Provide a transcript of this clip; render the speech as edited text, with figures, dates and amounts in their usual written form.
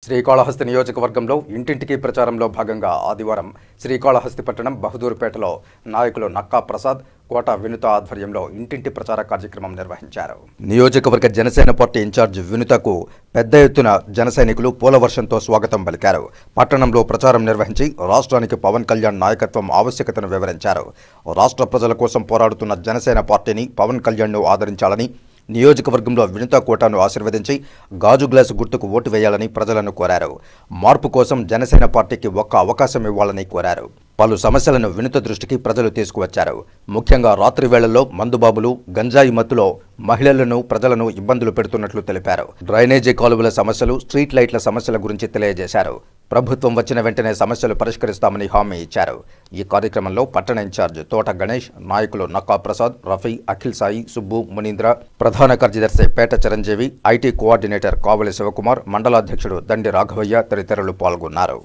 శ్రీకాళహస్తి నియోజకవర్గంలో ఇంటింటికి ప్రచారంలో భాగంగా ఆదివారం శ్రీకాళహస్తి పట్టణం బహదూర్పేటలో నాయకులు నక్కా ప్రసాద్, కోట వినుత ఆధ్వర్యంలో ఇంటింటి ప్రచార కార్యక్రమం నిర్వహించారు. నియోజకవర్గ జనసేన పార్టీ ఇన్ఛార్జ్ వినుతకు పెద్ద ఎత్తున జనసైనికులు పూలవర్షంతో స్వాగతం పలికారు. పట్టణంలో ప్రచారం నిర్వహించి రాష్ట్రానికి పవన్ కళ్యాణ్ నాయకత్వం ఆవశ్యకతను వివరించారు. రాష్ట్ర ప్రజల కోసం పోరాడుతున్న జనసేన పార్టీని పవన్ కళ్యాణ్ను ఆదరించాలని, నియోజకవర్గంలో వినుత కోటను ఆశీర్వదించి గాజు గ్లాసు గుర్తుకు ఓటు వేయాలని ప్రజలను కోరారు. మార్పు కోసం జనసేన పార్టీకి ఒక్క అవకాశం ఇవ్వాలని కోరారు. పలు సమస్యలను వినుత దృష్టికి ప్రజలు తీసుకువచ్చారు. ముఖ్యంగా రాత్రి వేళల్లో మందుబాబులు, గంజాయి మత్తులో మహిళలను, ప్రజలను ఇబ్బందులు పెడుతున్నట్లు తెలిపారు. డ్రైనేజీ కాలువల సమస్యలు, స్ట్రీట్ లైట్ల సమస్యల గురించి తెలియజేశారు. ప్రభుత్వం వచ్చిన వెంటనే సమస్యలు పరిష్కరిస్తామని హామీ ఇచ్చారు. ఈ కార్యక్రమంలో పట్టణ ఇన్ఛార్జ్ తోట గణేష్, నాయకులు నక్కా ప్రసాద్, రఫీ, అఖిల్ సాయి, సుబ్బు, మునీంద్ర, ప్రధాన కార్యదర్శి పేట చిరంజీవి, ఐటీ కోఆర్డినేటర్ కావలి శివకుమార్, మండలాధ్యక్షుడు దండి రాఘవయ్య తదితరులు పాల్గొన్నారు.